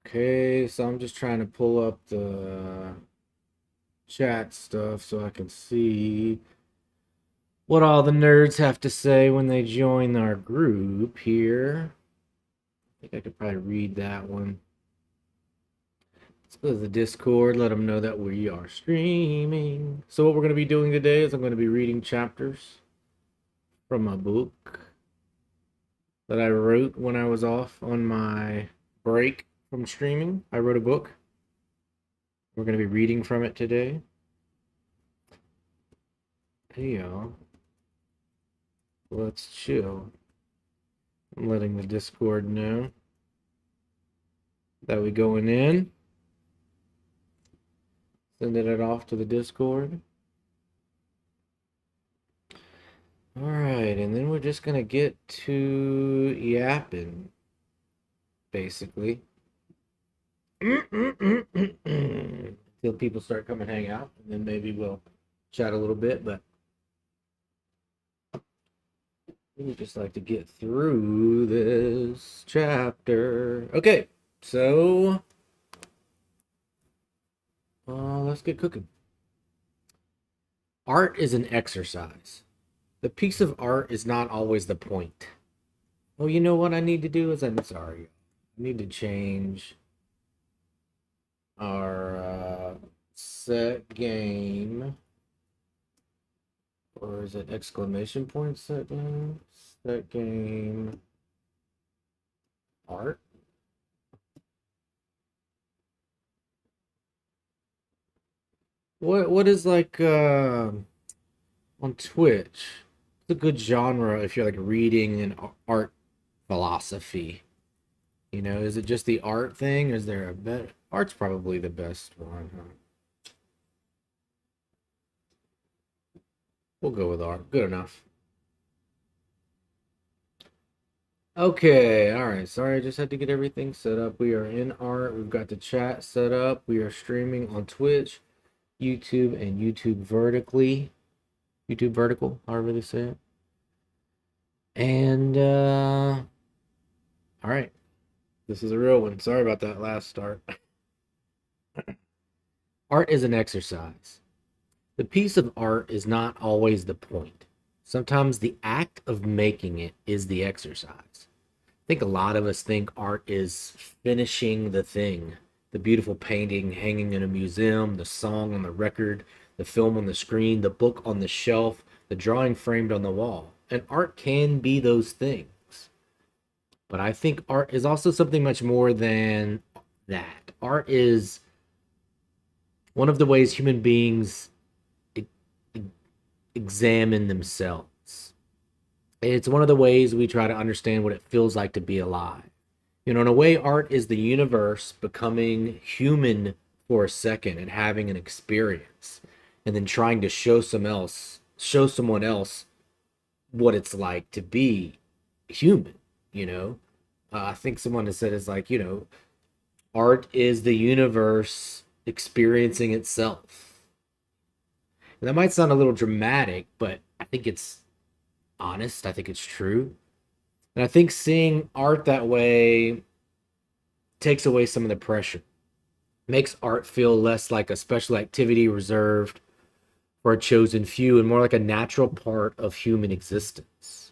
Okay, so I'm just trying to pull up the chat stuff so I can see what all the nerds have to say when they join our group here. I think I could probably read that one. Let's go to the Discord, let them know that we are streaming. So, what we're going to be doing today is I'm going to be reading chapters from a book that I wrote when I was off on my break from streaming. I wrote a book. We're going to be reading from it today. Hey, y'all. Let's chill. I'm letting the Discord know that we going in. Sending it off to the Discord. All right, and then we're just gonna get to yapping, basically. Until people start coming hang out, and then maybe we'll chat a little bit, but we just like to get through this chapter. Okay, so let's get cooking. Art is an exercise. The piece of art is not always the point. Oh, you know what I need to do is I'm sorry. I need to change our set game. Or is it exclamation point set game? Set game art? What is like on Twitch? It's a good genre if you're like reading an art philosophy. You know, is it just the art thing? Is there a better? Art's probably the best one, huh? We'll go with art. Good enough. Okay, all right. Sorry, I just had to get everything set up. We are in art. We've got the chat set up. We are streaming on Twitch, YouTube, and YouTube vertically. YouTube vertical, however they say it. And all right. This is a real one. Sorry about that last start. Art is an exercise. The piece of art is not always the point. Sometimes the act of making it is the exercise. I think a lot of us think art is finishing the thing, the beautiful painting hanging in a museum, the song on the record, the film on the screen, the book on the shelf, the drawing framed on the wall. And art can be those things. But I think art is also something much more than that. Art is one of the ways human beings examine themselves. It's one of the ways we try to understand what it feels like to be alive. You know, in a way, art is the universe becoming human for a second and having an experience, and then trying to show someone else what it's like to be human. You know, I think someone has said it's like, art is the universe experiencing itself. And that might sound a little dramatic, but I think it's honest. I think it's true. And I think seeing art that way takes away some of the pressure, makes art feel less like a special activity reserved for a chosen few and more like a natural part of human existence.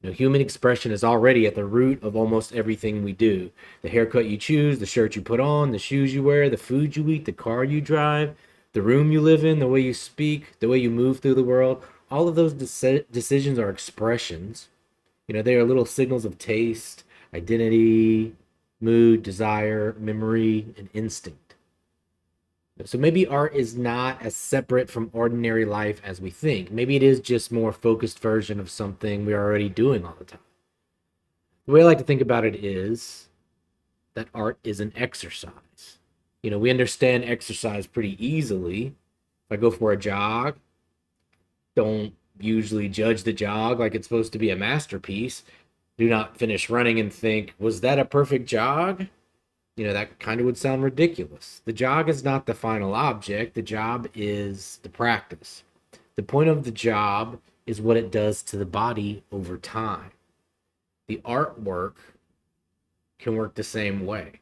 You know, human expression is already at the root of almost everything we do. The haircut you choose, the shirt you put on, the shoes you wear, the food you eat, the car you drive, the room you live in, the way you speak, the way you move through the world. All of those decisions are expressions. You know, they are little signals of taste, identity, mood, desire, memory, and instinct. So maybe art is not as separate from ordinary life as we think. Maybe it is just more focused version of something we're already doing all the time. The way I like to think about it is that art is an exercise. You know, we understand exercise pretty easily. If I go for a jog, don't usually judge the jog like it's supposed to be a masterpiece. Do not finish running and think, was that a perfect jog? You know, that kind of would sound ridiculous. The jog is not the final object, the job is the practice. The point of the job is what it does to the body over time. The artwork can work the same way.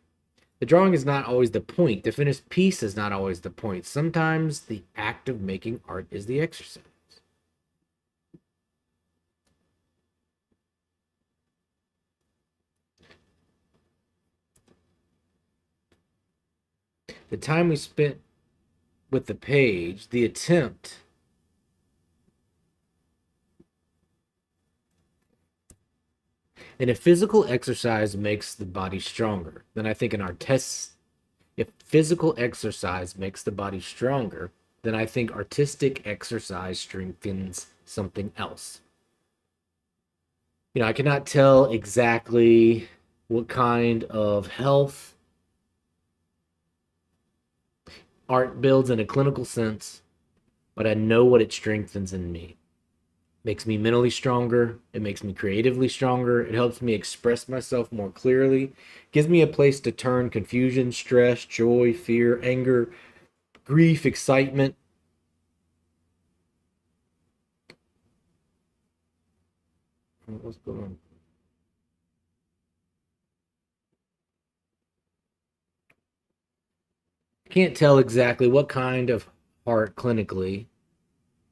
The drawing is not always the point. The finished piece is not always the point. Sometimes the act of making art is the exercise. The time we spent with the page, the attempt. And if physical exercise makes the body stronger, then I think if physical exercise makes the body stronger, then I think artistic exercise strengthens something else. I cannot tell exactly what kind of health art builds in a clinical sense, but I know what it strengthens in me. It makes me mentally stronger. It makes me creatively stronger. It helps me express myself more clearly. It gives me a place to turn confusion, stress, joy, fear, anger, grief, excitement. What's going on? Can't tell exactly what kind of art clinically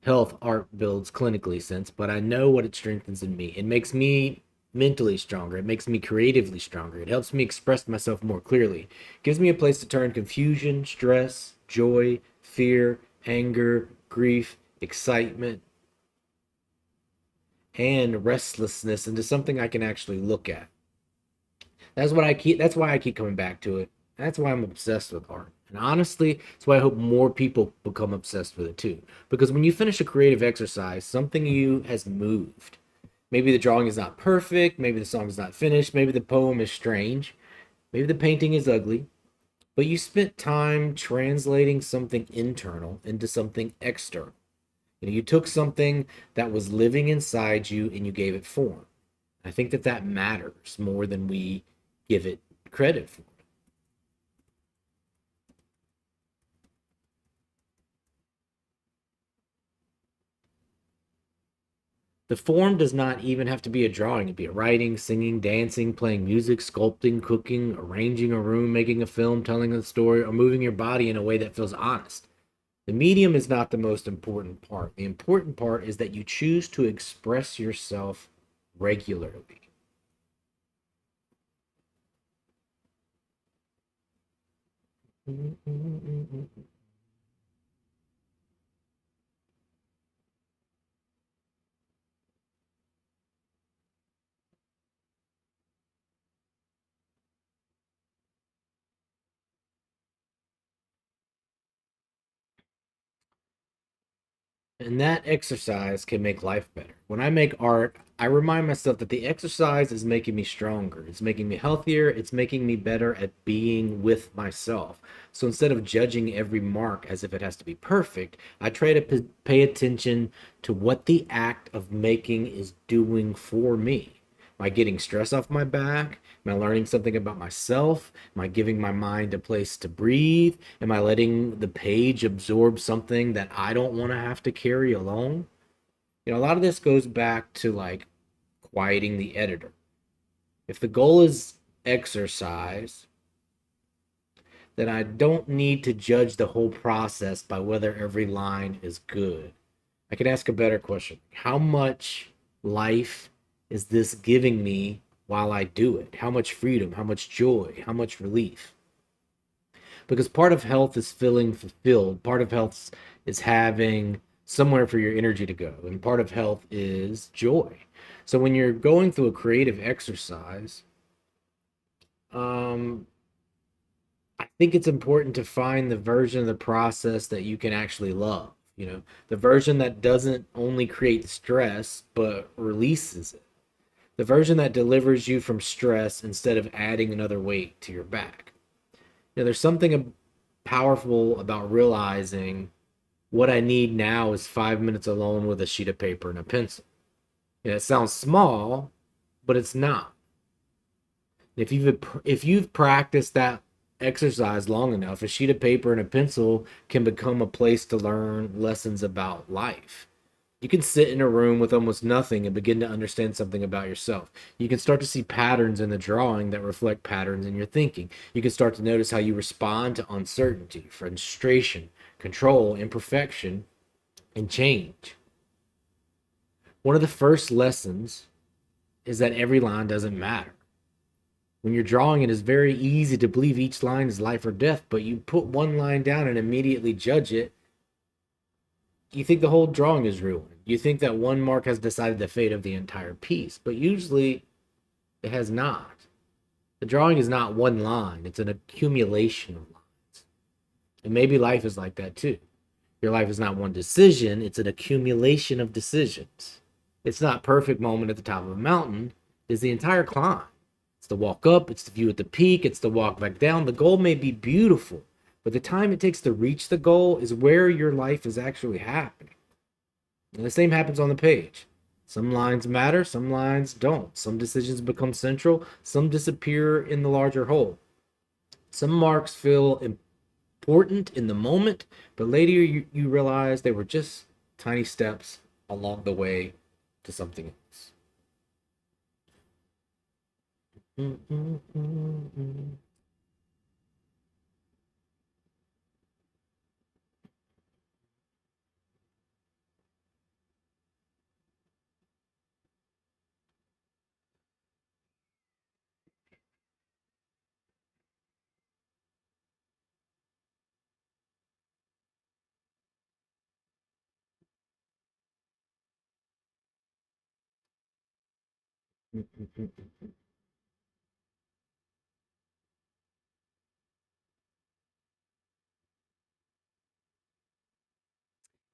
health art builds clinically sense, but I know what it strengthens in me. It makes me mentally stronger. It makes me creatively stronger. It helps me express myself more clearly. It gives me a place to turn confusion, stress, joy, fear, anger, grief, excitement, and restlessness into something I can actually look at. That's why I keep coming back to it. That's why I'm obsessed with art. And honestly, that's why I hope more people become obsessed with it too. Because when you finish a creative exercise, something in you has moved. Maybe the drawing is not perfect, maybe the song is not finished, maybe the poem is strange, maybe the painting is ugly, but you spent time translating something internal into something external. You took something that was living inside you and you gave it form. I think that that matters more than we give it credit for. The form does not even have to be a drawing. It could be a writing, singing, dancing, playing music, sculpting, cooking, arranging a room, making a film, telling a story, or moving your body in a way that feels honest. The medium is not the most important part. The important part is that you choose to express yourself regularly. And that exercise can make life better. When I make art, I remind myself that the exercise is making me stronger. It's making me healthier. It's making me better at being with myself. So instead of judging every mark as if it has to be perfect, I try to pay attention to what the act of making is doing for me. Am I getting stress off my back? Am I learning something about myself? Am I giving my mind a place to breathe? Am I letting the page absorb something that I don't want to have to carry alone? A lot of this goes back to like quieting the editor. If the goal is exercise, then I don't need to judge the whole process by whether every line is good. I can ask a better question. How much life is this giving me while I do it? How much freedom? How much joy? How much relief? Because part of health is feeling fulfilled. Part of health is having somewhere for your energy to go. And part of health is joy. So when you're going through a creative exercise, um, I think it's important to find the version of the process that you can actually love. The version that doesn't only create stress, but releases it. The version that delivers you from stress instead of adding another weight to your back. There's something powerful about realizing what I need now is 5 minutes alone with a sheet of paper and a pencil. It sounds small, but it's not. If you've practiced that exercise long enough, a sheet of paper and a pencil can become a place to learn lessons about life. You can sit in a room with almost nothing and begin to understand something about yourself. You can start to see patterns in the drawing that reflect patterns in your thinking. You can start to notice how you respond to uncertainty, frustration, control, imperfection, and change. One of the first lessons is that every line doesn't matter. When you're drawing, it is very easy to believe each line is life or death, but you put one line down and immediately judge it. You think the whole drawing is ruined. You think that one mark has decided the fate of the entire piece, but usually it has not. The drawing is not one line, it's an accumulation of lines. And maybe life is like that too. Your life is not one decision, it's an accumulation of decisions. It's not perfect moment at the top of a mountain, it's the entire climb. It's the walk up, it's the view at the peak, it's the walk back down. The goal may be beautiful, but the time it takes to reach the goal is where your life is actually happening. And the same happens on the page. Some lines matter, some lines don't. Some decisions become central, some disappear in the larger whole. Some marks feel important in the moment, but later you realize they were just tiny steps along the way to something else.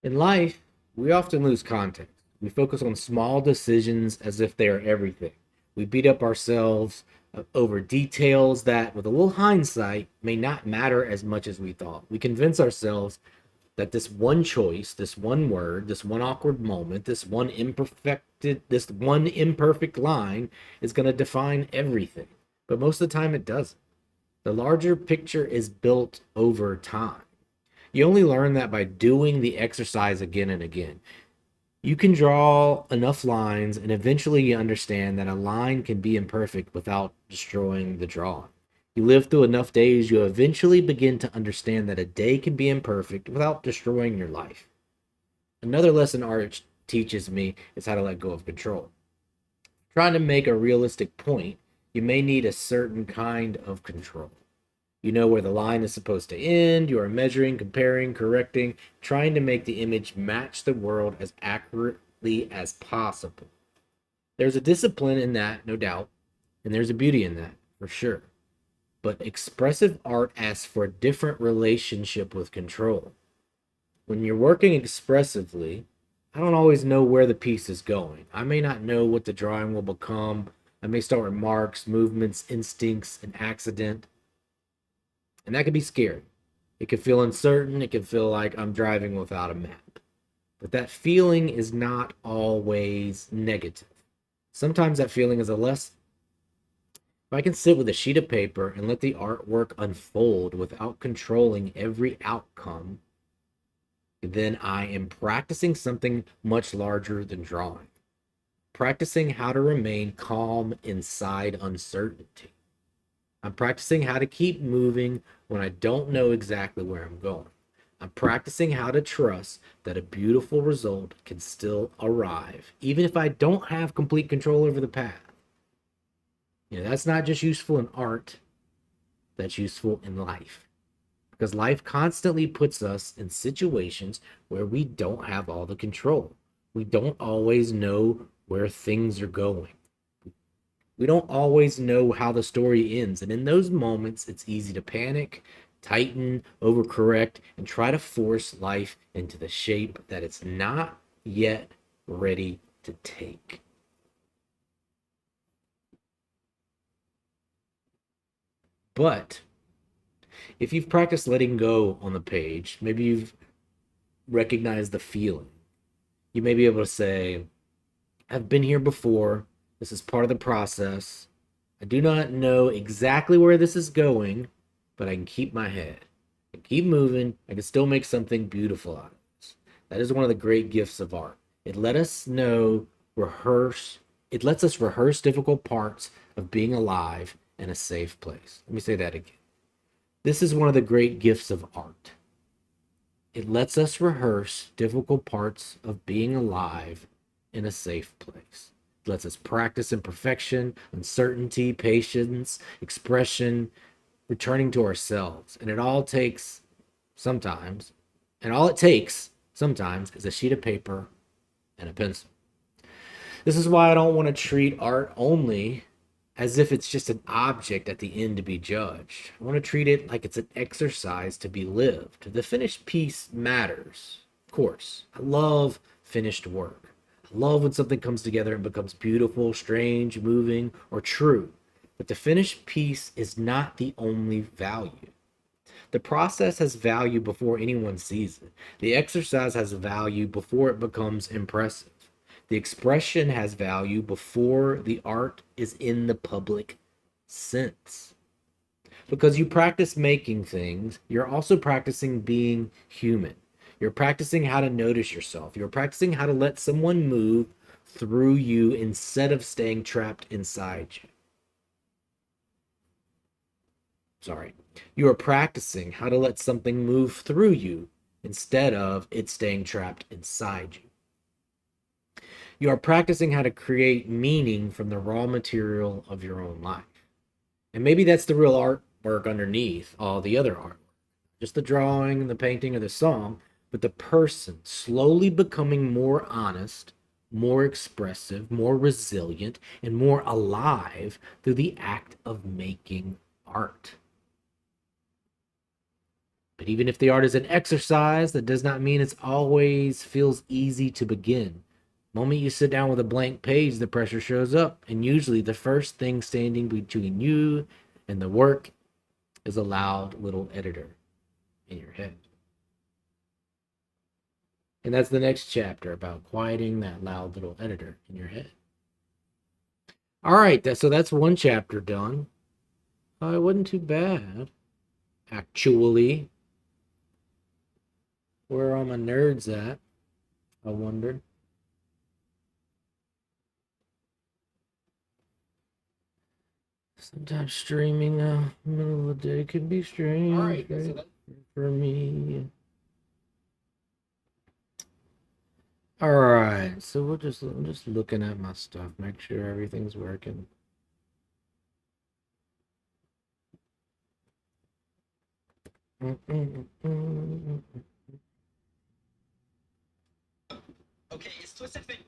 In life, we often lose context. We focus on small decisions as if they are everything. We beat up ourselves over details that, with a little hindsight, may not matter as much as we thought. We convince ourselves that this one choice, this one word, this one awkward moment, this one imperfect line is going to define everything. But most of the time it doesn't. The larger picture is built over time. You only learn that by doing the exercise again and again. You can draw enough lines, and eventually you understand that a line can be imperfect without destroying the drawing. You live through enough days, you eventually begin to understand that a day can be imperfect without destroying your life. Another lesson art teaches me is how to let go of control. Trying to make a realistic point, you may need a certain kind of control. You know where the line is supposed to end. You are measuring, comparing, correcting, trying to make the image match the world as accurately as possible. There's a discipline in that, no doubt, and there's a beauty in that, for sure. But expressive art asks for a different relationship with control. When you're working expressively, I don't always know where the piece is going. I may not know what the drawing will become. I may start with marks, movements, instincts, an accident. And that can be scary. It can feel uncertain. It can feel like I'm driving without a map. But that feeling is not always negative. Sometimes that feeling is a lesson. If I can sit with a sheet of paper and let the artwork unfold without controlling every outcome, then I am practicing something much larger than drawing. Practicing how to remain calm inside uncertainty. I'm practicing how to keep moving when I don't know exactly where I'm going. I'm practicing how to trust that a beautiful result can still arrive, even if I don't have complete control over the path. That's not just useful in art, that's useful in life. Because life constantly puts us in situations where we don't have all the control. We don't always know where things are going. We don't always know how the story ends. And in those moments, it's easy to panic, tighten, overcorrect, and try to force life into the shape that it's not yet ready to take. But if you've practiced letting go on the page, maybe you've recognized the feeling. You may be able to say, I've been here before. This is part of the process. I do not know exactly where this is going, but I can keep my head. I can keep moving. I can still make something beautiful out of this. That is one of the great gifts of art. It let us know, rehearse, it lets us rehearse difficult parts of being alive in a safe place. Let me say that again. This is one of the great gifts of art. It lets us rehearse difficult parts of being alive in a safe place. It lets us practice imperfection, uncertainty, patience, expression, returning to ourselves. And it all takes sometimes, and all it takes sometimes is a sheet of paper and a pencil. This is why I don't want to treat art only as if it's just an object at the end to be judged. I want to treat it like it's an exercise to be lived. The finished piece matters, of course. I love finished work. I love when something comes together and becomes beautiful, strange, moving, or true. But the finished piece is not the only value. The process has value before anyone sees it. The exercise has value before it becomes impressive. The expression has value before the art is in the public sense. Because you practice making things, you're also practicing being human. You're practicing how to notice yourself. You're practicing how to let someone move through you instead of staying trapped inside you. Sorry. You are practicing how to let something move through you instead of it staying trapped inside you. You are practicing how to create meaning from the raw material of your own life. And maybe that's the real artwork underneath all the other artwork. Just the drawing, the painting, or the song, but the person slowly becoming more honest, more expressive, more resilient, and more alive through the act of making art. But even if the art is an exercise, that does not mean it's always feels easy to begin. The moment you sit down with a blank page, the pressure shows up, and usually the first thing standing between you and the work is a loud little editor in your head. And that's the next chapter about quieting that loud little editor in your head. All right, so that's one chapter done. It wasn't too bad, actually. Where are all my nerds at? I wonder. Sometimes streaming middle of the day can be strange. All right, right? So for me. All right, so I'm just looking at my stuff, make sure everything's working. Ok, est-ce ça fait.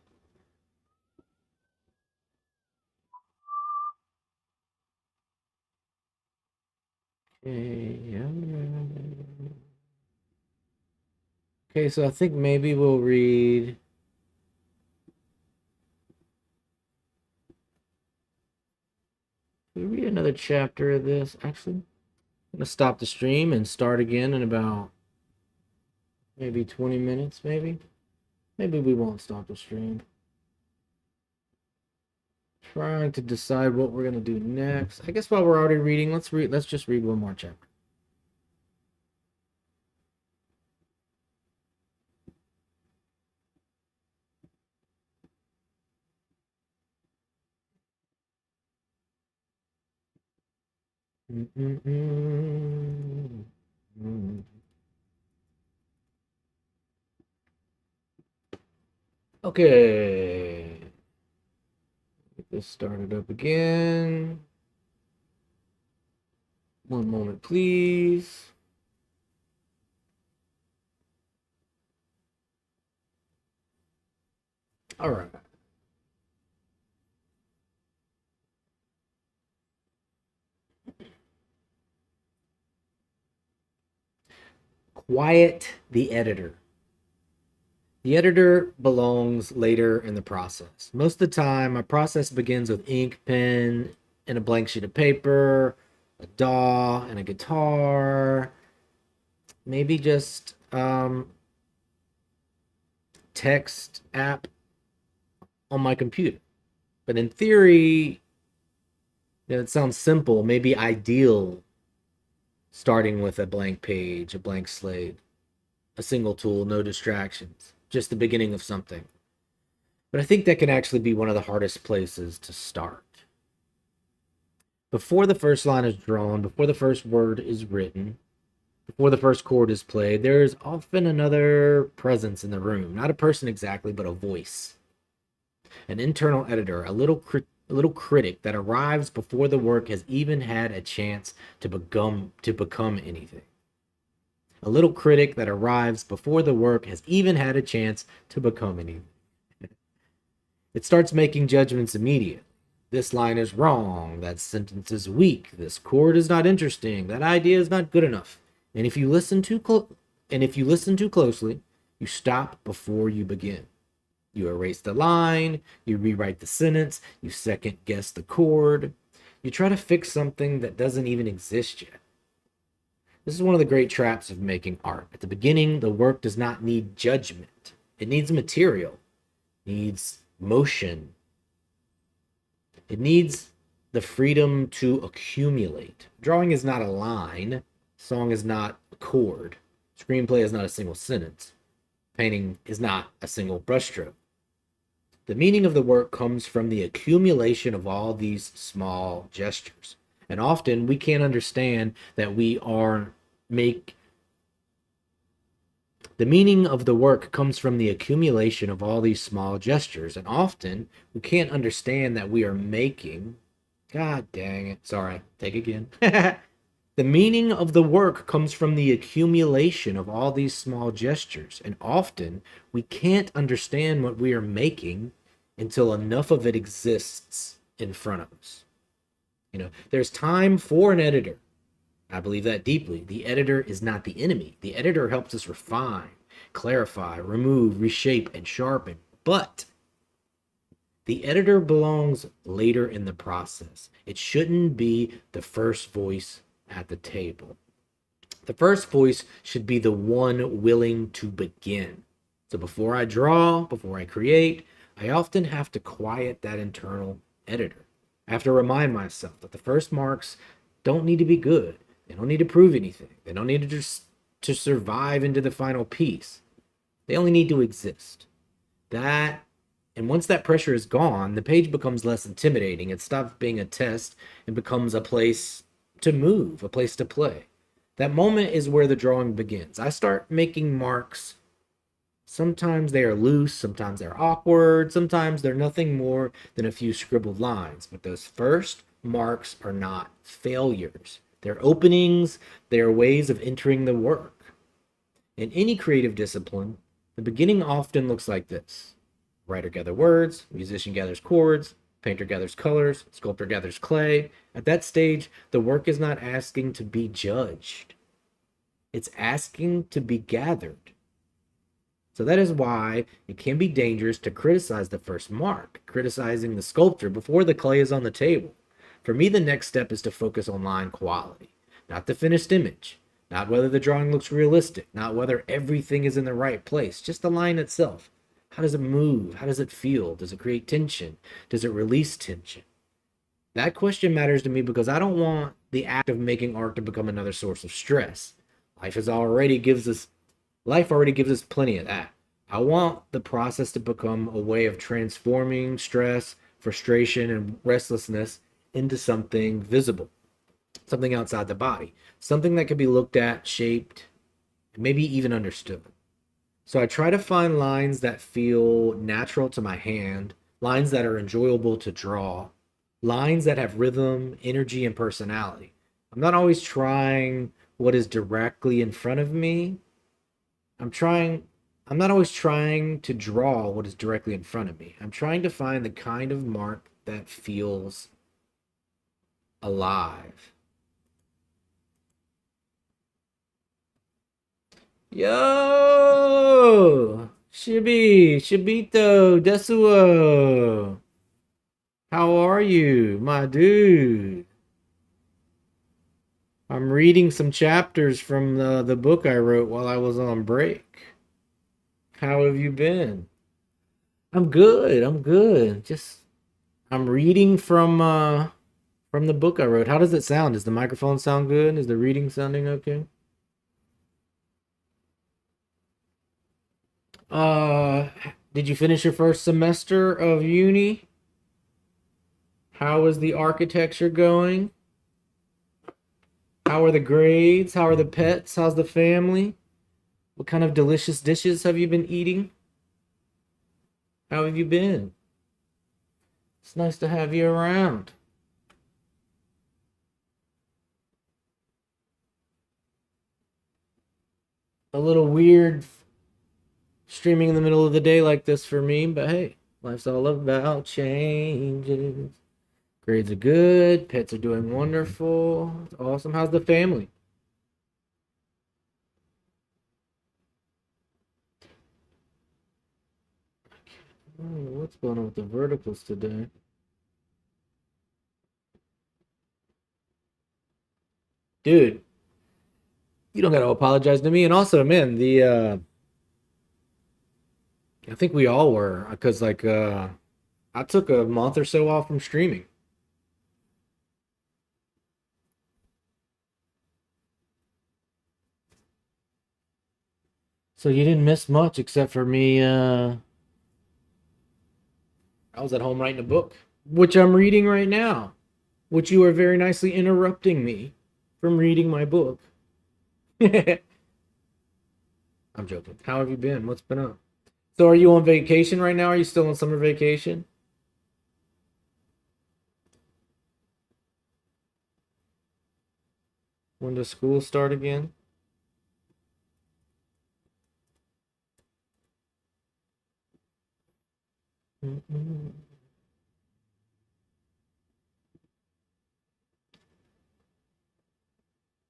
Okay, yeah. Okay, so I think maybe we'll read. We'll read another chapter of this. Actually, I'm gonna stop the stream and start again in about maybe 20 minutes, maybe. Maybe we won't stop the stream. Trying to decide what we're gonna do next. I guess while we're already reading, let's just read one more chapter. Okay. Get this started up again. One moment, please. All right. Quiet the editor. The editor belongs later in the process. Most of the time, my process begins with ink, pen, and a blank sheet of paper, a DAW, and a guitar. Maybe just text app on my computer. But in theory, it sounds simple, maybe ideal, starting with a blank page, a blank slate, a single tool, no distractions, just the beginning of something. But I think that can actually be one of the hardest places to start. Before the first line is drawn, before the first word is written, before the first chord is played, there is often another presence in the room. Not a person exactly, but a voice. An internal editor, a little critic that arrives before the work has even had a chance to become anything. A little critic that arrives before the work has even had a chance to become anything. It starts making judgments immediately. This line is wrong. That sentence is weak. This chord is not interesting. That idea is not good enough. And if you listen too closely, you stop before you begin. You erase the line, you rewrite the sentence, you second guess the chord. You try to fix something that doesn't even exist yet. This is one of the great traps of making art. At the beginning, the work does not need judgment. It needs material. It needs motion. It needs the freedom to accumulate. Drawing is not a line. Song is not a chord. Screenplay is not a single sentence. Painting is not a single brushstroke. The meaning of the work comes from the accumulation of all these small gestures. And often we can't understand that the meaning of the work comes from the accumulation of all these small gestures. And often we can't understand that we are making, God dang it, sorry, take again. The meaning of the work comes from the accumulation of all these small gestures. And often we can't understand what we are making until enough of it exists in front of us. There's time for an editor. I believe that deeply. The editor is not the enemy. The editor helps us refine, clarify, remove, reshape, and sharpen. But the editor belongs later in the process. It shouldn't be the first voice at the table. The first voice should be the one willing to begin. So before I draw, before I create, I often have to quiet that internal editor. I have to remind myself that the first marks don't need to be good. They don't need to prove anything. They don't need to survive into the final piece. They only need to exist. And once that pressure is gone, the page becomes less intimidating. It stops being a test and becomes a place to move, a place to play. That moment is where the drawing begins. I start making marks. Sometimes they are loose, sometimes they're awkward, sometimes they're nothing more than a few scribbled lines. But those first marks are not failures. They're openings, they're ways of entering the work. In any creative discipline, the beginning often looks like this. Writer gathers words, musician gathers chords, painter gathers colors, sculptor gathers clay. At that stage, the work is not asking to be judged. It's asking to be gathered. So that is why it can be dangerous to criticize the first mark, criticizing the sculpture before the clay is on the table. For me, the next step is to focus on line quality, not the finished image, not whether the drawing looks realistic, not whether everything is in the right place, just the line itself. How does it move? How does it feel? Does it create tension? Does it release tension? That question matters to me because I don't want the act of making art to become another source of stress. Life already gives us plenty of that. I want the process to become a way of transforming stress, frustration, and restlessness into something visible, something outside the body, something that can be looked at, shaped, and maybe even understood. So I try to find lines that feel natural to my hand, lines that are enjoyable to draw, lines that have rhythm, energy, and personality. I'm not always trying what is directly in front of me. I'm not always trying to draw what is directly in front of me. I'm trying to find the kind of mark that feels alive. Yo! Shibito, Desuo. How are you, my dude? I'm reading some chapters from the book I wrote while I was on break. How have you been? I'm good. I'm good. I'm reading from the book I wrote. How does it sound? Does the microphone sound good? Is the reading sounding okay? Uh Did you finish your first semester of uni? How is the architecture going? How are the grades? How are the pets? How's the family? What kind of delicious dishes have you been eating? How have you been? It's nice to have you around. A little weird streaming in the middle of the day like this for me, but hey, life's all about changes. Grades are good, pets are doing wonderful. It's awesome. How's the family? Oh, what's going on with the verticals today? Dude, you don't gotta apologize to me. And also, man, the I think we all were, because I took a month or so off from streaming. So you didn't miss much except for me. I was at home writing a book, which I'm reading right now, which you are very nicely interrupting me from reading my book. I'm joking. How have you been? What's been up? So are you on vacation right now? Are you still on summer vacation? When does school start again? Mm-mm.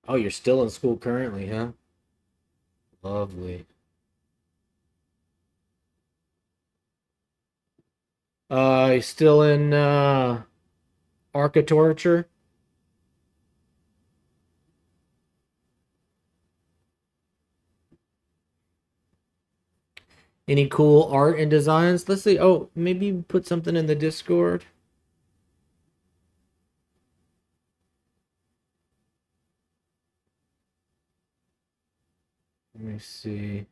Oh, you're still in school currently, huh? Lovely. You still in architecture? Any cool art and designs? Let's see. Oh, maybe put something in the Discord. Let me see.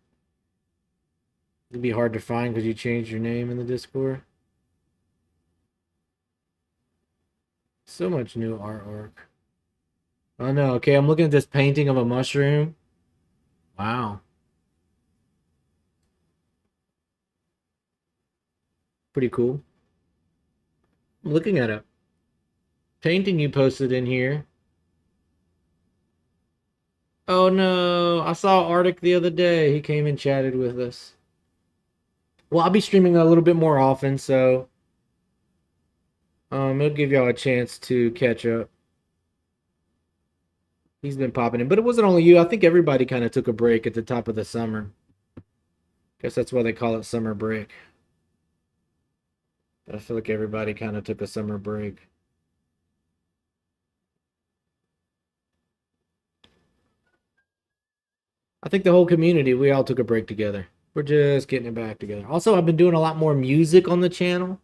It'd be hard to find because you changed your name in the Discord. So much new artwork. Oh no, okay, I'm looking at this painting of a mushroom. Wow. Pretty cool. I'm looking at a painting you posted in here. Oh no, I saw Arctic the other day. He came and chatted with us. Well, I'll be streaming a little bit more often, so it'll give y'all a chance to catch up. He's been popping in, but it wasn't only you. I think everybody kind of took a break at the top of the summer. Guess that's why they call it summer break. I feel like everybody kind of took a summer break. I think the whole community, we all took a break together. We're just getting it back together. Also, I've been doing a lot more music on the channel.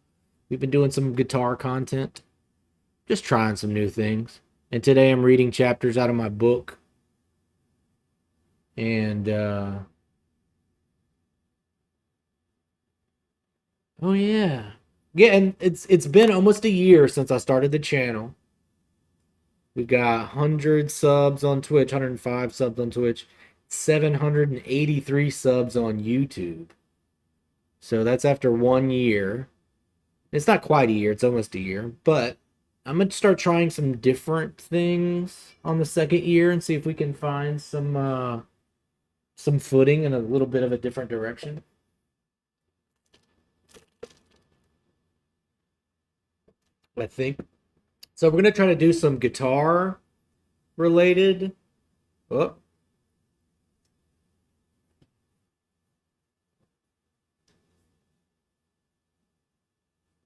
We've been doing some guitar content, just trying some new things. And today I'm reading chapters out of my book. And oh yeah. Yeah, and it's been almost a year since I started the channel. We've got 100 subs on Twitch, 105 subs on Twitch, 783 subs on YouTube. So that's after 1 year. It's not quite a year, it's almost a year, but I'm gonna start trying some different things on the second year and see if we can find some footing in a little bit of a different direction. I think. So we're gonna try to do some guitar related. Oh,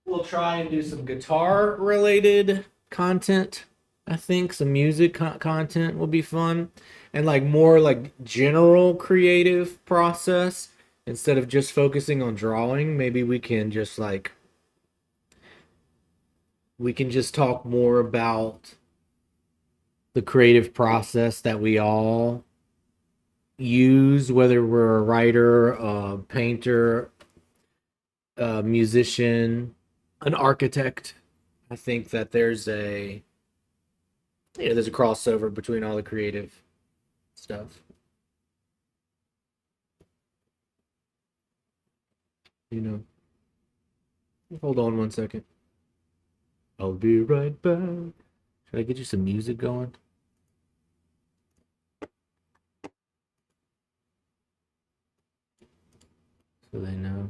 we'll try and do some guitar related content. I think some music content will be fun, and like more like general creative process instead of just focusing on drawing. Maybe we can just talk more about the creative process that we all use, whether we're a writer, a painter, a musician, an architect. I think that there's a crossover between all the creative stuff. You know. Hold on one second. I'll be right back. Should I get you some music going? So they know.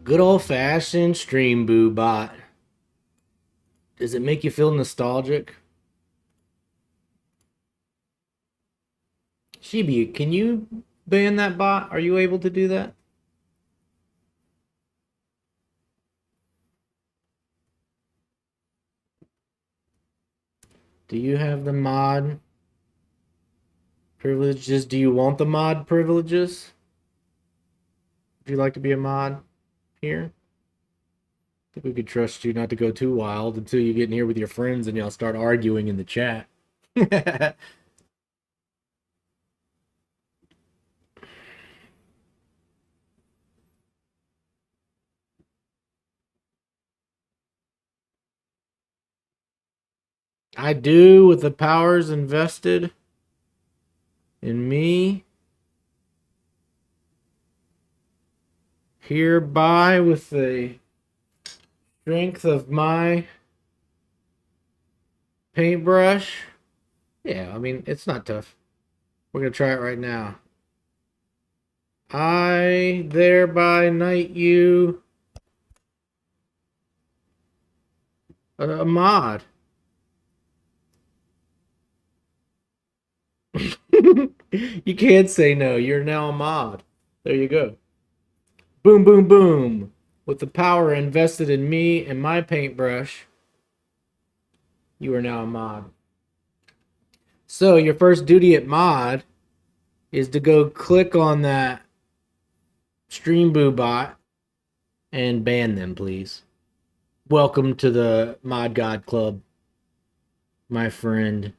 Good old fashioned Stream Boo bot. Does it make you feel nostalgic? Shibi, can you ban that bot? Are you able to do that? Do you have the mod privileges? Do you want the mod privileges? Would you like to be a mod here? I think we could trust you not to go too wild until you get in here with your friends and y'all start arguing in the chat. I do, with the powers invested in me, hereby with the strength of my paintbrush. Yeah, I mean, it's not tough. We're going to try it right now. I thereby knight you a mod. You can't say no. You're now a mod. There you go. Boom, boom, boom. With the power invested in me and my paintbrush, you are now a mod. So your first duty at mod is to go click on that Stream Boo bot and ban them, please. Welcome to the Mod God Club, my friend.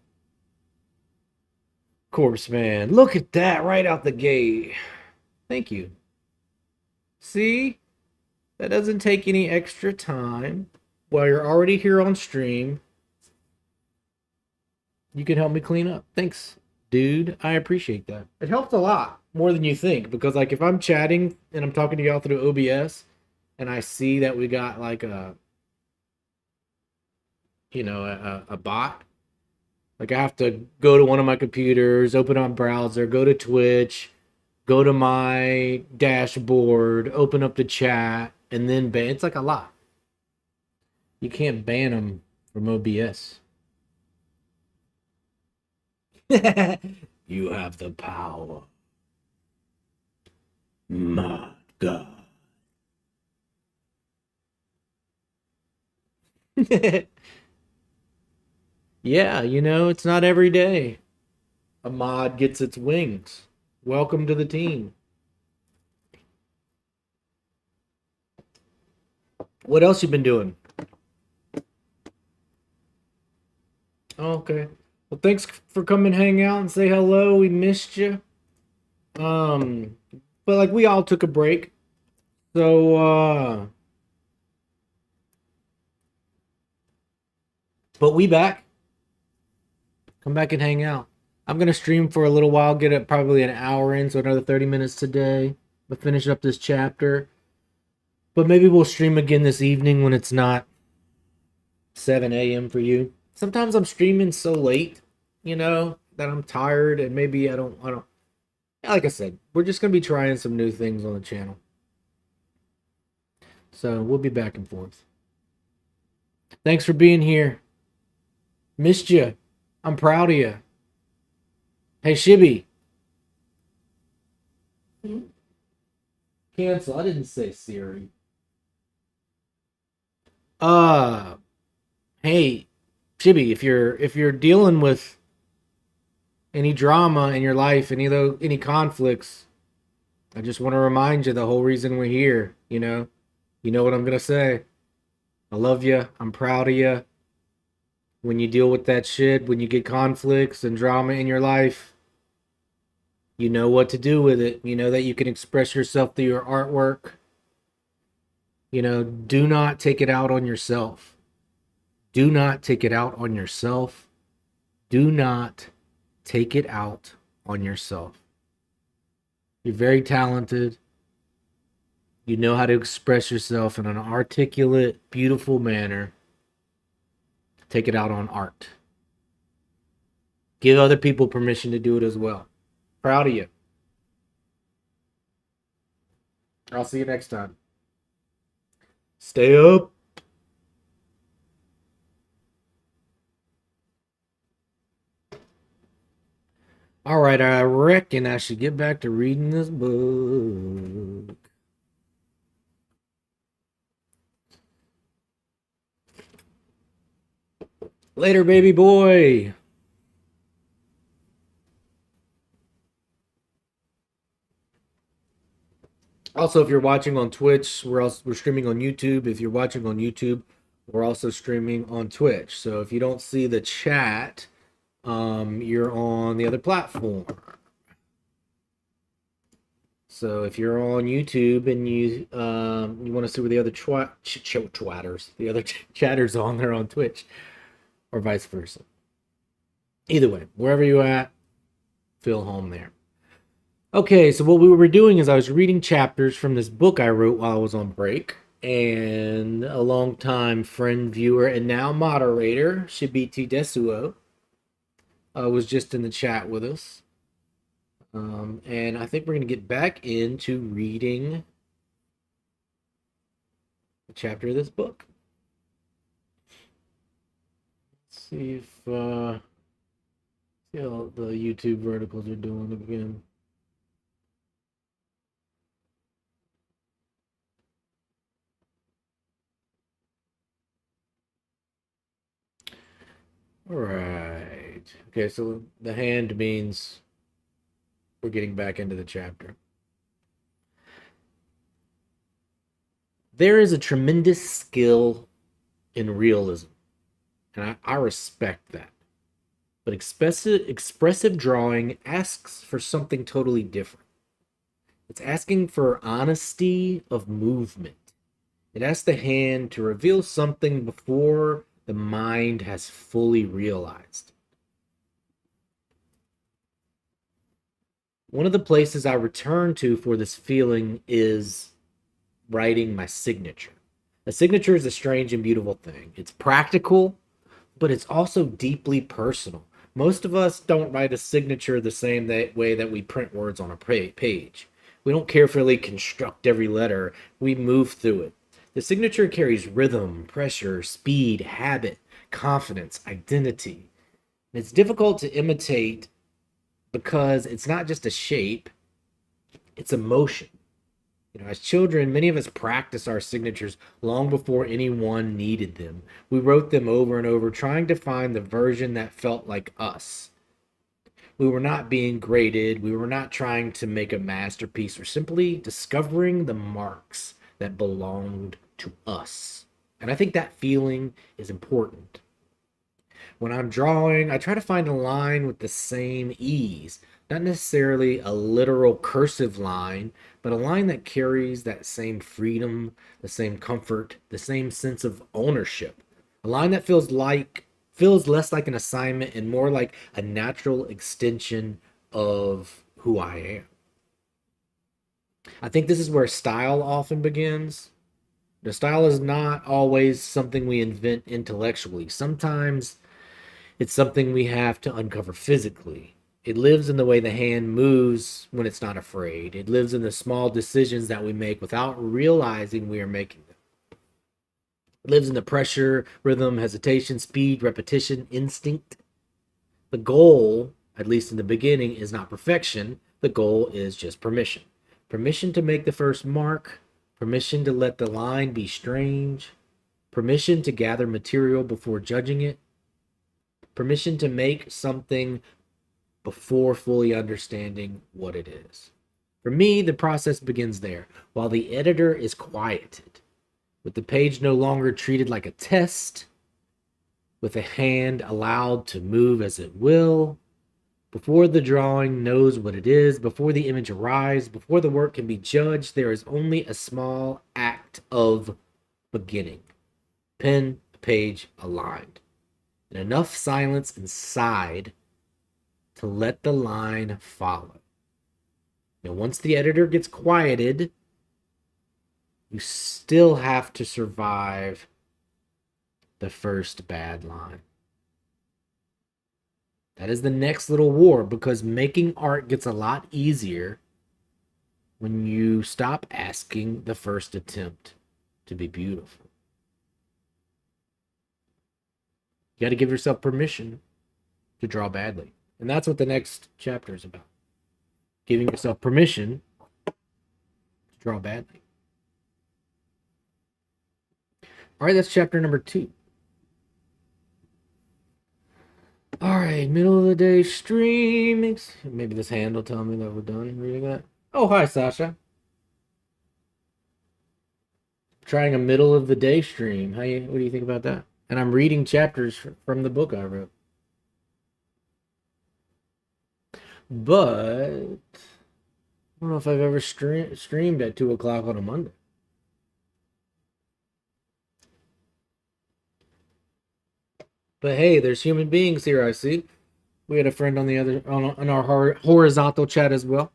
Corpse Man. Look at that right out the gate. Thank you. See? That doesn't take any extra time. While you're already here on stream, you can help me clean up. Thanks, dude. I appreciate that. It helps a lot, more than you think, because like if I'm chatting and I'm talking to y'all through OBS and I see that we got like a bot, like I have to go to one of my computers, open up browser, go to Twitch, go to my dashboard, open up the chat, and then ban. It's like a lot. You can't ban them from OBS. You have the power. My God. Yeah, it's not every day a mod gets its wings. Welcome to the team. What else you been doing? Oh, okay. Well, thanks for coming hang out and say hello. We missed you. But like we all took a break. So but we back. Come back and hang out. I'm gonna stream for a little while, get it probably an hour in, so another 30 minutes today. But finish up this chapter. But maybe we'll stream again this evening when it's not 7 a.m. for you. Sometimes I'm streaming so late, that I'm tired and maybe I don't like I said, we're just gonna be trying some new things on the channel. So we'll be back and forth. Thanks for being here. Missed you. I'm proud of you. Hey, Shibby. Cancel. I didn't say Siri. Hey, Shibby, if you're dealing with any drama in your life, any conflicts, I just want to remind you the whole reason we're here, You know what I'm gonna say. I love you. I'm proud of you. When you deal with that shit, when you get conflicts and drama in your life, you know what to do with it. You know that you can express yourself through your artwork. Do not take it out on yourself. Do not take it out on yourself. Do not take it out on yourself. You're very talented. You know how to express yourself in an articulate, beautiful manner. Take it out on art. Give other people permission to do it as well. Proud of you. I'll see you next time. Stay up. All right, I reckon I should get back to reading this book. Later, baby boy. Also, if you're watching on Twitch, we're streaming on YouTube. If you're watching on YouTube, we're also streaming on Twitch. So if you don't see the chat, you're on the other platform. So if you're on YouTube and you want to see where the other the other chatters on, they're on Twitch, or vice versa. Either way, wherever you're at, feel home there. Okay, so what we were doing is I was reading chapters from this book I wrote while I was on break, and a longtime friend, viewer, and now moderator, Shibiti Desuo, was just in the chat with us. And I think we're going to get back into reading a chapter of this book. Let's see if see how the YouTube verticals are doing again. All right. Okay, so the hand means we're getting back into the chapter. There is a tremendous skill in realism, and I respect that. But expressive drawing asks for something totally different. It's asking for honesty of movement. It asks the hand to reveal something before the mind has fully realized. One of the places I return to for this feeling is writing my signature. A signature is a strange and beautiful thing. It's practical, but it's also deeply personal. Most of us don't write a signature the same way that we print words on a page. We don't carefully construct every letter, we move through it. The signature carries rhythm, pressure, speed, habit, confidence, identity. And it's difficult to imitate because it's not just a shape, it's emotion. As children, many of us practiced our signatures long before anyone needed them. We wrote them over and over, trying to find the version that felt like us. We were not being graded. We were not trying to make a masterpiece. We're simply discovering the marks that belonged to us. And I think that feeling is important. When I'm drawing, I try to find a line with the same ease, not necessarily a literal cursive line, but a line that carries that same freedom, the same comfort, the same sense of ownership. A line that feels less like an assignment and more like a natural extension of who I am. I think this is where style often begins. The style is not always something we invent intellectually. Sometimes it's something we have to uncover physically. It lives in the way the hand moves when it's not afraid. It lives in the small decisions that we make without realizing we are making them. It lives in the pressure, rhythm, hesitation, speed, repetition, instinct. The goal, at least in the beginning, is not perfection. The goal is just permission. Permission to make the first mark, permission to let the line be strange, permission to gather material before judging it, permission to make something before fully understanding what it is. For me, the process begins there, while the editor is quieted, with the page no longer treated like a test, with a hand allowed to move as it will, before the drawing knows what it is, before the image arrives, before the work can be judged, there is only a small act of beginning. Pen, page aligned. And enough silence inside to let the line follow. Now, once the editor gets quieted, you still have to survive the first bad line. That is the next little war, because making art gets a lot easier when you stop asking the first attempt to be beautiful. You got to give yourself permission to draw badly. And that's what the next chapter is about. Giving yourself permission to draw badly. All right, that's chapter number 2. All right, middle of the day stream. Maybe this hand will tell me that we're done reading that. Oh, hi, Sasha. Trying a middle of the day stream. What do you think about that? And I'm reading chapters from the book I wrote. But I don't know if I've ever streamed at 2 o'clock on a Monday. But hey, there's human beings here, I see. We had a friend on the other on our horizontal chat as well.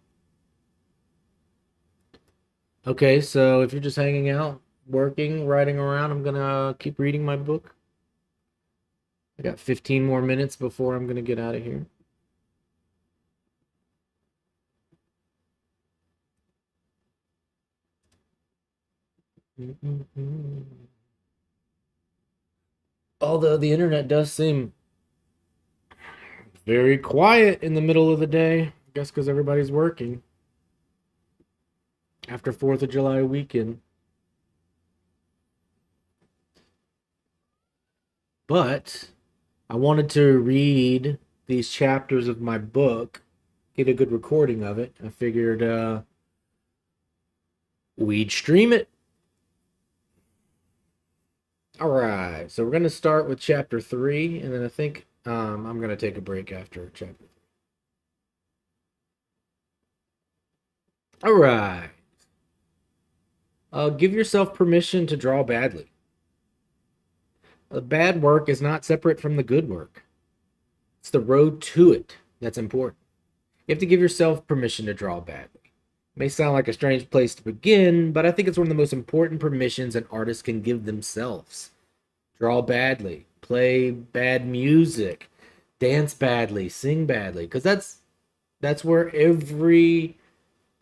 Okay, so if you're just hanging out, working, riding around, I'm gonna keep reading my book. I got 15 more minutes before I'm gonna get out of here. Although the internet does seem very quiet in the middle of the day, I guess because everybody's working after 4th of July weekend. But I wanted to read these chapters of my book, get a good recording of it. I figured we'd stream it. All right, so we're going to start with chapter 3, and then I think I'm going to take a break after chapter 3. All right. Give yourself permission to draw badly. The bad work is not separate from the good work. It's the road to it that's important. You have to give yourself permission to draw badly. It may sound like a strange place to begin, but I think it's one of the most important permissions an artist can give themselves. Draw badly, play bad music, dance badly, sing badly, because that's where every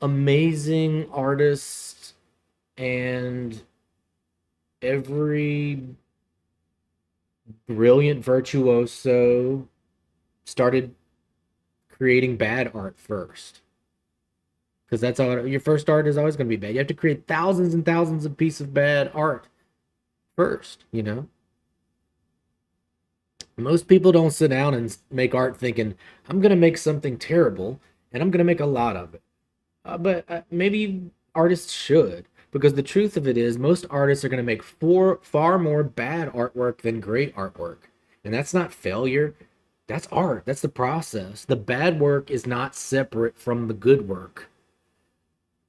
amazing artist and every brilliant virtuoso started creating bad art first. Because that's all your first art is always going to be bad. You have to create thousands and thousands of pieces of bad art first, you know? Most people don't sit down and make art thinking, I'm going to make something terrible and I'm going to make a lot of it. But maybe artists should, because the truth of it is, most artists are going to make far more bad artwork than great artwork. And that's not failure. That's art. That's the process. The bad work is not separate from the good work.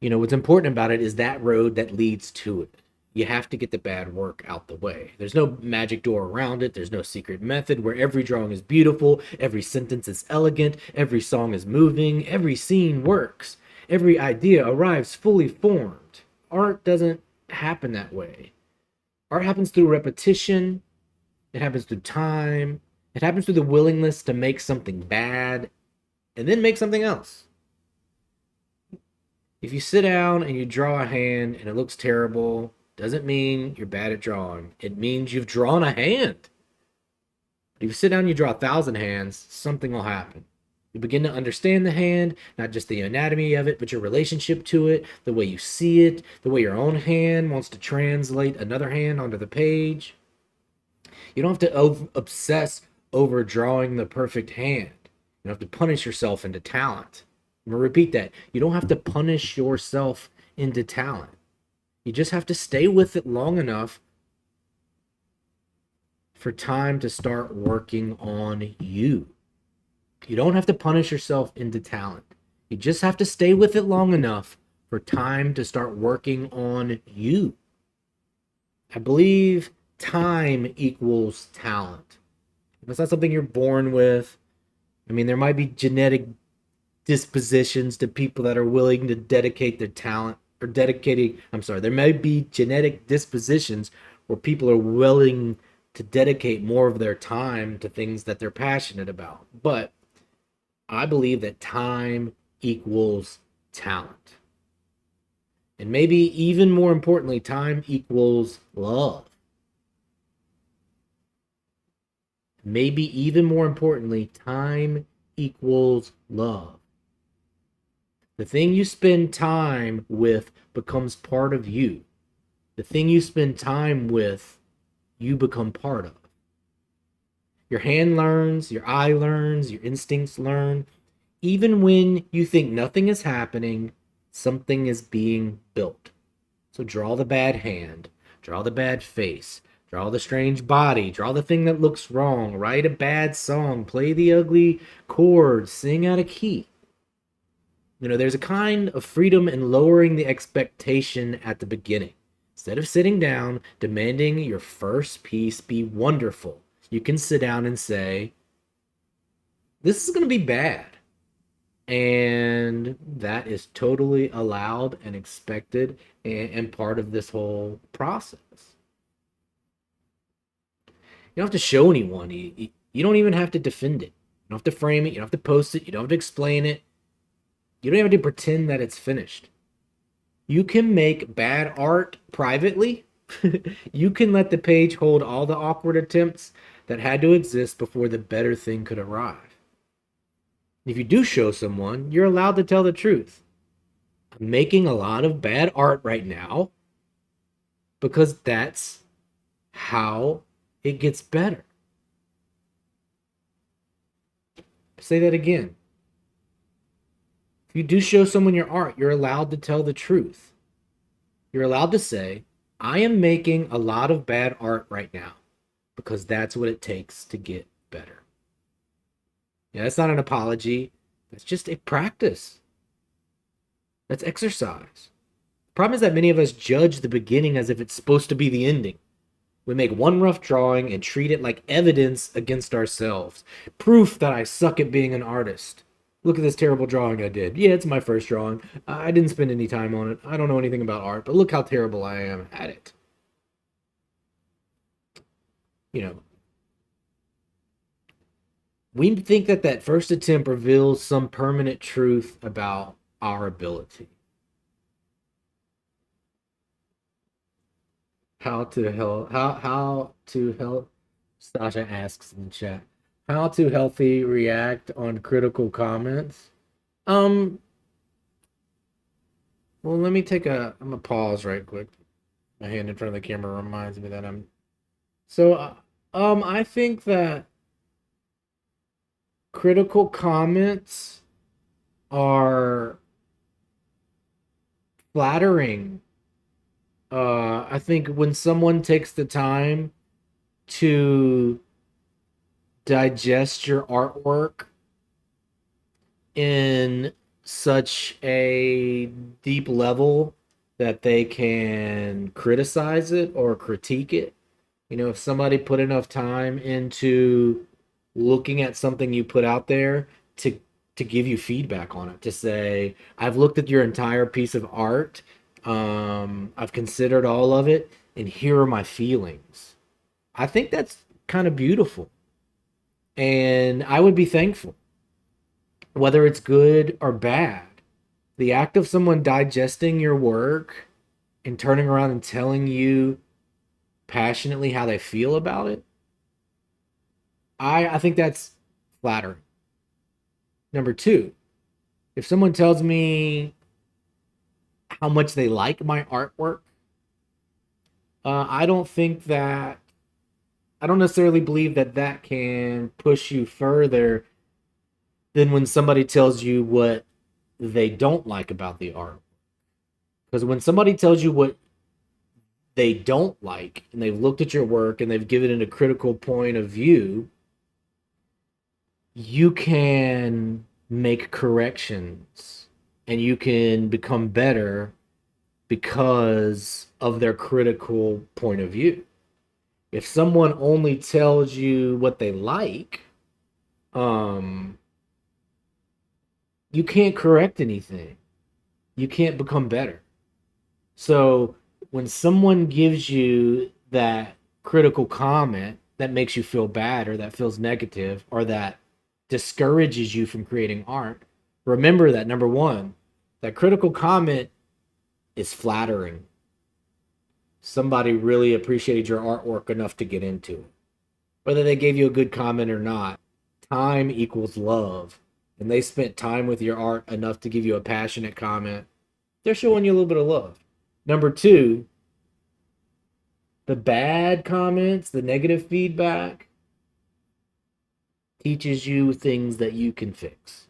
You know, what's important about it is that road that leads to it. You have to get the bad work out the way. There's no magic door around it. There's no secret method where every drawing is beautiful, every sentence is elegant, every song is moving, every scene works, every idea arrives fully formed. Art doesn't happen that way. Art happens through repetition, it happens through time, it happens through the willingness to make something bad and then make something else. If you sit down and you draw a hand and it looks terrible, doesn't mean you're bad at drawing. It means you've drawn a hand. But if you sit down and you draw 1,000 hands, something will happen. You begin to understand the hand, not just the anatomy of it, but your relationship to it, the way you see it, the way your own hand wants to translate another hand onto the page. You don't have to obsess over drawing the perfect hand. You don't have to punish yourself into talent. I'm going to repeat that. You don't have to punish yourself into talent. You just have to stay with it long enough for time to start working on you. You don't have to punish yourself into talent. You just have to stay with it long enough for time to start working on you. I believe time equals talent. It's not something you're born with. I mean, there might be genetic dispositions to people that are willing to dedicate their talent or dedicating, there may be genetic dispositions where people are willing to dedicate more of their time to things that they're passionate about. But I believe that time equals talent. And maybe even more importantly, time equals love. Maybe even more importantly, time equals love. The thing you spend time with becomes part of you. The thing you spend time with, you become part of. Your hand learns, your eye learns, your instincts learn. Even when you think nothing is happening, something is being built. So draw the bad hand, draw the bad face, draw the strange body, draw the thing that looks wrong, write a bad song, play the ugly chords, sing out of key. You know, there's a kind of freedom in lowering the expectation at the beginning. Instead of sitting down, demanding your first piece be wonderful, you can sit down and say, this is going to be bad. And that is totally allowed and expected and part of this whole process. You don't have to show anyone. You don't even have to defend it. You don't have to frame it. You don't have to post it. You don't have to explain it. You don't have to pretend that it's finished. You can make bad art privately. You can let the page hold all the awkward attempts that had to exist before the better thing could arrive. If you do show someone, you're allowed to tell the truth. I'm making a lot of bad art right now because that's how it gets better. Say that again. If you do show someone your art, you're allowed to tell the truth. You're allowed to say, I am making a lot of bad art right now because that's what it takes to get better. Yeah, that's not an apology. That's just a practice. That's exercise. The problem is that many of us judge the beginning as if it's supposed to be the ending. We make one rough drawing and treat it like evidence against ourselves. Proof that I suck at being an artist. Look at this terrible drawing I did. Yeah, it's my first drawing. I didn't spend any time on it. I don't know anything about art, but look how terrible I am at it. You know, we think that that first attempt reveals some permanent truth about our ability. How to help, Sasha asks in the chat. How to healthy react on critical comments? Um, well, let me I'm gonna pause right quick. My hand in front of the camera reminds me that I think that critical comments are flattering. I think when someone takes the time to digest your artwork in such a deep level that they can criticize it or critique it. You know, if somebody put enough time into looking at something you put out there to give you feedback on it, to say, I've looked at your entire piece of art, I've considered all of it, and here are my feelings. I think that's kind of beautiful. And I would be thankful, whether it's good or bad. The act of someone digesting your work and turning around and telling you passionately how they feel about it, I think that's flattering. Number two, if someone tells me how much they like my artwork, I don't think that, I don't necessarily believe that that can push you further than when somebody tells you what they don't like about the art. Because when somebody tells you what they don't like and they've looked at your work and they've given it a critical point of view, you can make corrections and you can become better because of their critical point of view. If someone only tells you what they like, you can't correct anything. You can't become better. So when someone gives you that critical comment that makes you feel bad or that feels negative or that discourages you from creating art, remember that number one, that critical comment is flattering. Somebody really appreciated your artwork enough to get into it. Whether they gave you a good comment or not, time equals love. And they spent time with your art enough to give you a passionate comment. They're showing you a little bit of love. Number two, the bad comments, the negative feedback, teaches you things that you can fix.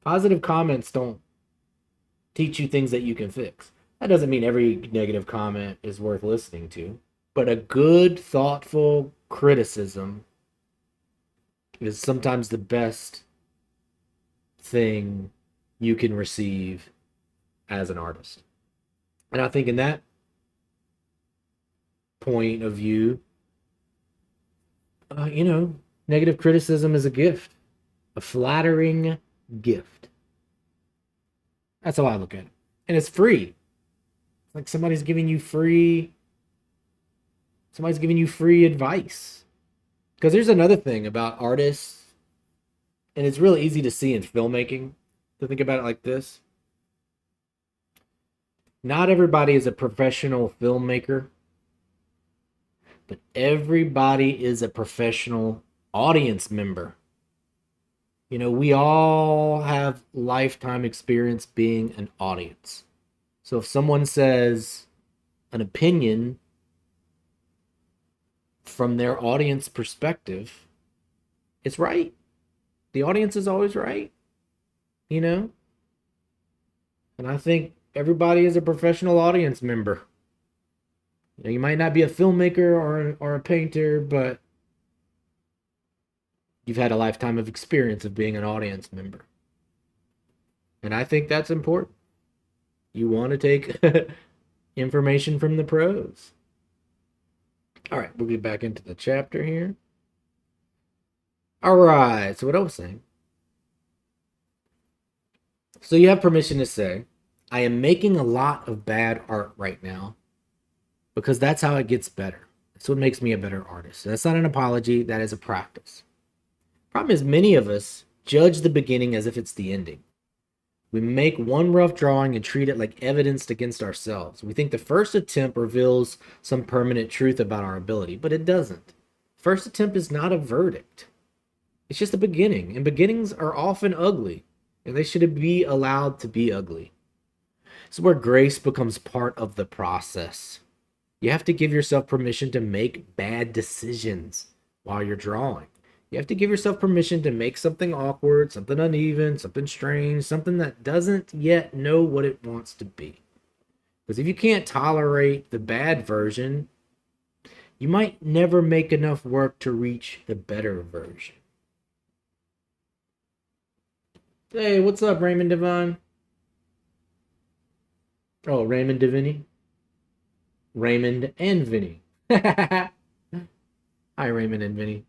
Positive comments don't teach you things that you can fix. That doesn't mean every negative comment is worth listening to, but a good, thoughtful criticism is sometimes the best thing you can receive as an artist. And I think in that point of view, negative criticism is a gift, a flattering gift. That's how I look at it. And it's free. It's like somebody's giving you free advice. Because there's another thing about artists, and it's really easy to see in filmmaking, to think about it like this. Not everybody is a professional filmmaker, but everybody is a professional audience member. You know, we all have lifetime experience being an audience. So if someone says an opinion from their audience perspective, it's right. The audience is always right, you know? And I think everybody is a professional audience member. You know, you might not be a filmmaker or a painter, but you've had a lifetime of experience of being an audience member. And I think that's important. You want to take information from the pros. All right, we'll get back into the chapter here. All right, so what I was saying. So you have permission to say, I am making a lot of bad art right now because that's how it gets better. That's what makes me a better artist. And that's not an apology, that is a practice. Problem is, many of us judge the beginning as if it's the ending. We make one rough drawing and treat it like evidence against ourselves. We think the first attempt reveals some permanent truth about our ability, but it doesn't. First attempt is not a verdict. It's just a beginning, and beginnings are often ugly, and they should be allowed to be ugly. This is where grace becomes part of the process. You have to give yourself permission to make bad decisions while you're drawing. You have to give yourself permission to make something awkward, something uneven, something strange, something that doesn't yet know what it wants to be. Because if you can't tolerate the bad version, you might never make enough work to reach the better version. Hey, what's up, Raymond Devine? Oh, Raymond Devini? Raymond and Vinny. Hi, Raymond and Vinny.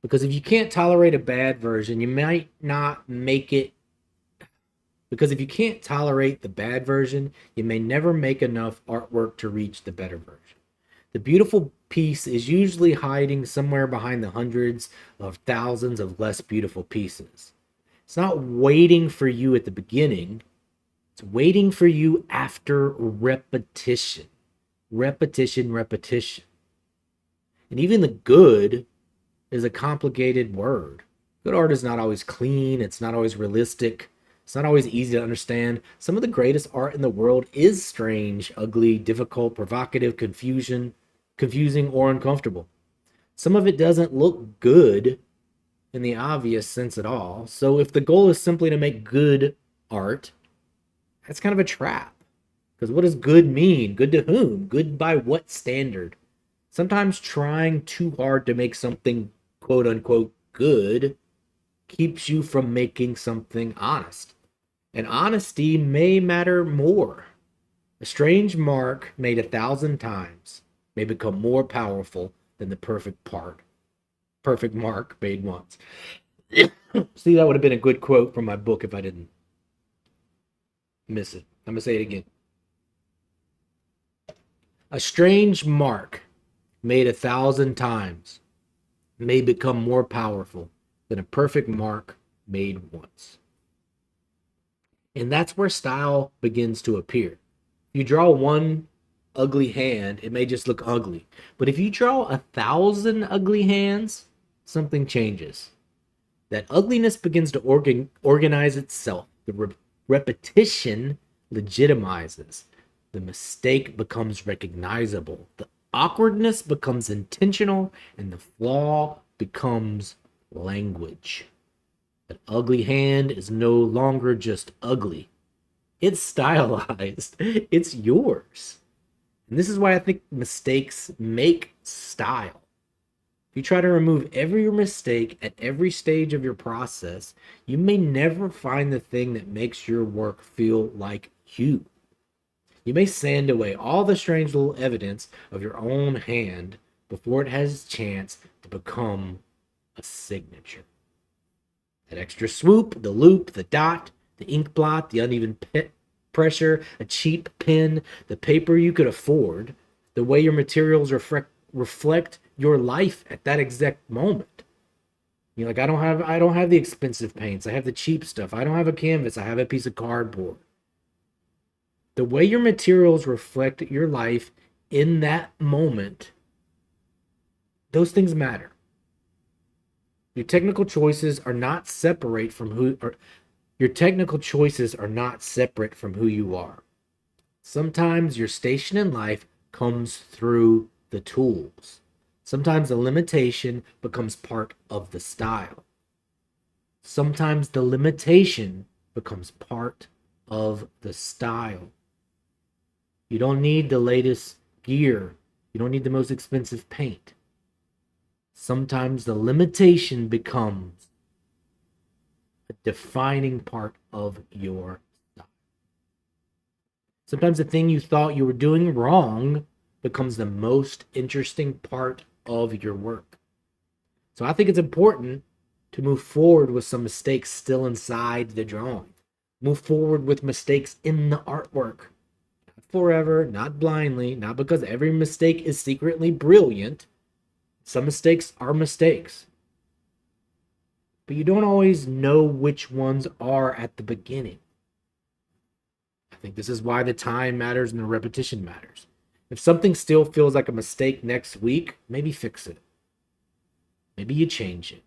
Because if you can't tolerate a bad version, you might not make it. Because if you can't tolerate the bad version, you may never make enough artwork to reach the better version. The beautiful piece is usually hiding somewhere behind the hundreds of thousands of less beautiful pieces. It's not waiting for you at the beginning. It's waiting for you after repetition. Repetition, repetition. And even the good is a complicated word. Good art is not always clean. It's not always realistic. It's not always easy to understand. Some of the greatest art in the world is strange, ugly, difficult, provocative, confusing, or uncomfortable. Some of it doesn't look good in the obvious sense at all. So if the goal is simply to make good art, that's kind of a trap. Because what does good mean? Good to whom? Good by what standard? Sometimes trying too hard to make something quote unquote good keeps you from making something honest. And honesty may matter more. A strange mark made 1,000 times may become more powerful than the perfect mark made once. See, that would have been a good quote from my book if I didn't miss it. I'm going to say it again. A strange mark made 1,000 times may become more powerful than a perfect mark made once. And that's where style begins to appear. If you draw one ugly hand, it may just look ugly. But if you draw 1,000 ugly hands, something changes. That ugliness begins to organize itself. The repetition legitimizes. The mistake becomes recognizable. The awkwardness becomes intentional, and the flaw becomes language. An ugly hand is no longer just ugly. It's stylized. It's yours. And this is why I think mistakes make style. If you try to remove every mistake at every stage of your process, you may never find the thing that makes your work feel like you. You may sand away all the strange little evidence of your own hand before it has a chance to become a signature. That extra swoop, the loop, the dot, the ink blot, the uneven pressure, a cheap pen, the paper you could afford, the way your materials reflect your life at that exact moment. You're like, I don't have the expensive paints. I have the cheap stuff. I don't have a canvas. I have a piece of cardboard. The way your materials reflect your life in that moment, those things matter. Your technical choices are not separate from who you are. Sometimes your station in life comes through the tools. Sometimes the limitation becomes part of the style. Sometimes the limitation becomes part of the style. You don't need the latest gear. You don't need the most expensive paint. Sometimes the limitation becomes a defining part of your style. Sometimes the thing you thought you were doing wrong becomes the most interesting part of your work. So I think it's important to move forward with some mistakes still inside the drawing. Move forward with mistakes in the artwork. forever, not blindly, not because every mistake is secretly brilliant. Some mistakes are mistakes. But you don't always know which ones are at the beginning. I think this is why the time matters and the repetition matters. If something still feels like a mistake next week, maybe fix it. Maybe you change it.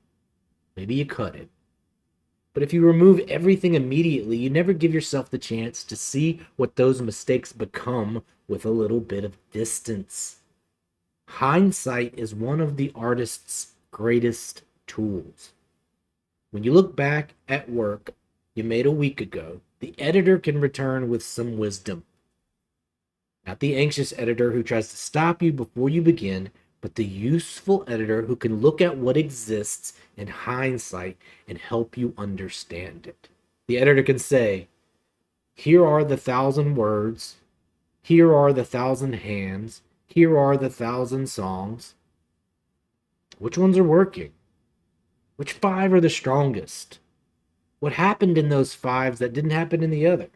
Maybe you cut it. But if you remove everything immediately, you never give yourself the chance to see what those mistakes become with a little bit of distance. Hindsight is one of the artist's greatest tools. When you look back at work you made a week ago, the editor can return with some wisdom. Not the anxious editor who tries to stop you before you begin, but the useful editor who can look at what exists in hindsight and help you understand it. The editor can say, here are the 1,000 words, here are the 1,000 hands, here are the 1,000 songs. Which ones are working? Which 5 are the strongest? What happened in those 5s that didn't happen in the other?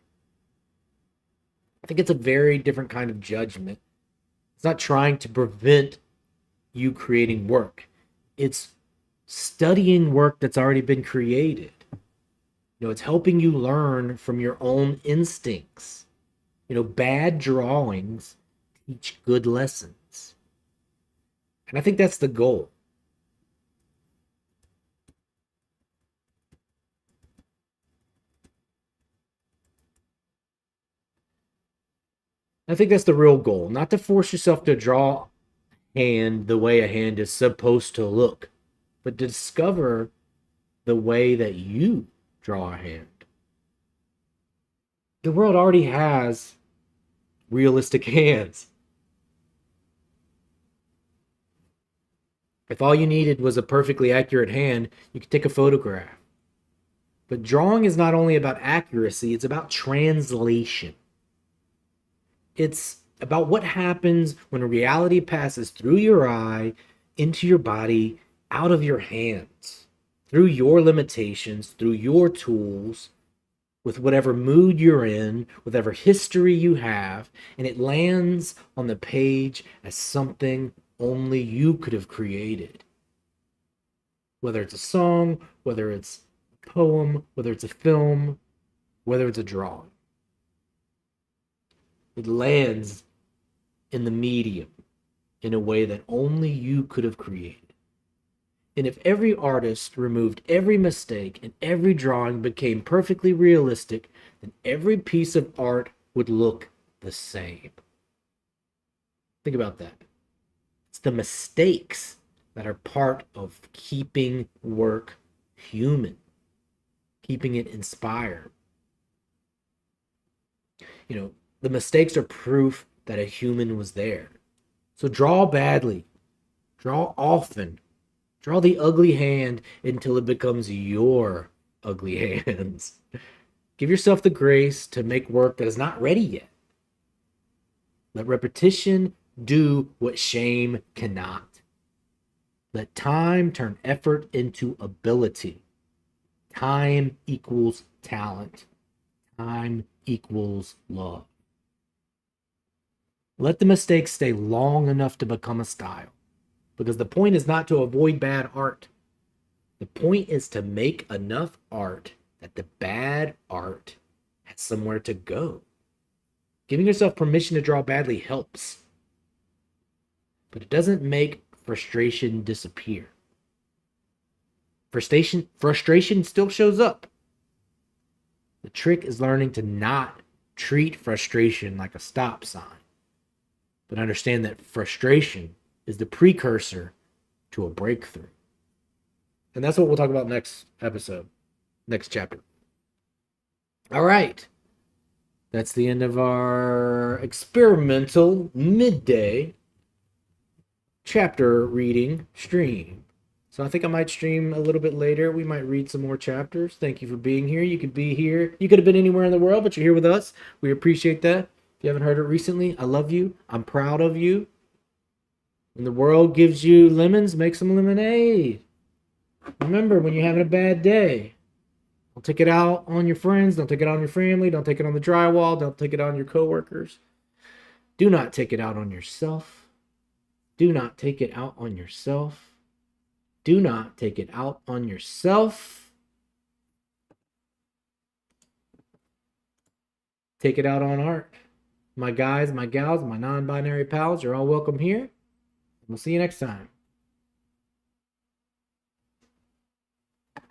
I think it's a very different kind of judgment. It's not trying to prevent you creating work. It's studying work that's already been created. It's helping you learn from your own instincts. Bad drawings teach good lessons. And I think that's the goal. I think that's the real goal, not to force yourself to draw a hand the way a hand is supposed to look, but to discover the way that you draw a hand. The world already has realistic hands. If all you needed was a perfectly accurate hand, you could take a photograph. But drawing is not only about accuracy, it's about translation. It's about what happens when reality passes through your eye, into your body, out of your hands, through your limitations, through your tools, with whatever mood you're in, whatever history you have, and it lands on the page as something only you could have created. Whether it's a song, whether it's a poem, whether it's a film, whether it's a drawing. It lands in the medium in a way that only you could have created. And if every artist removed every mistake and every drawing became perfectly realistic, then every piece of art would look the same. Think about that. It's the mistakes that are part of keeping work human, keeping it inspired. The mistakes are proof that a human was there. So draw badly, draw often, draw the ugly hand until it becomes your ugly hands. Give yourself the grace to make work that is not ready yet. Let repetition do what shame cannot. Let time turn effort into ability. Time equals talent. Time equals love. Let the mistakes stay long enough to become a style. Because the point is not to avoid bad art. The point is to make enough art that the bad art has somewhere to go. Giving yourself permission to draw badly helps. But it doesn't make frustration disappear. Frustration still shows up. The trick is learning to not treat frustration like a stop sign, but understand that frustration is the precursor to a breakthrough. And that's what we'll talk about next episode, next chapter. All right. That's the end of our experimental midday chapter reading stream. So I think I might stream a little bit later. We might read some more chapters. Thank you for being here. You could be here. You could have been anywhere in the world, but you're here with us. We appreciate that. If you haven't heard it recently, I love you. I'm proud of you. When the world gives you lemons, make some lemonade. Remember, when you're having a bad day, don't take it out on your friends. Don't take it on your family. Don't take it on the drywall. Don't take it on your coworkers. Do not take it out on yourself. Do not take it out on yourself. Do not take it out on yourself. Take it out on art. My guys, my gals, my non-binary pals, you're all welcome here. We'll see you next time.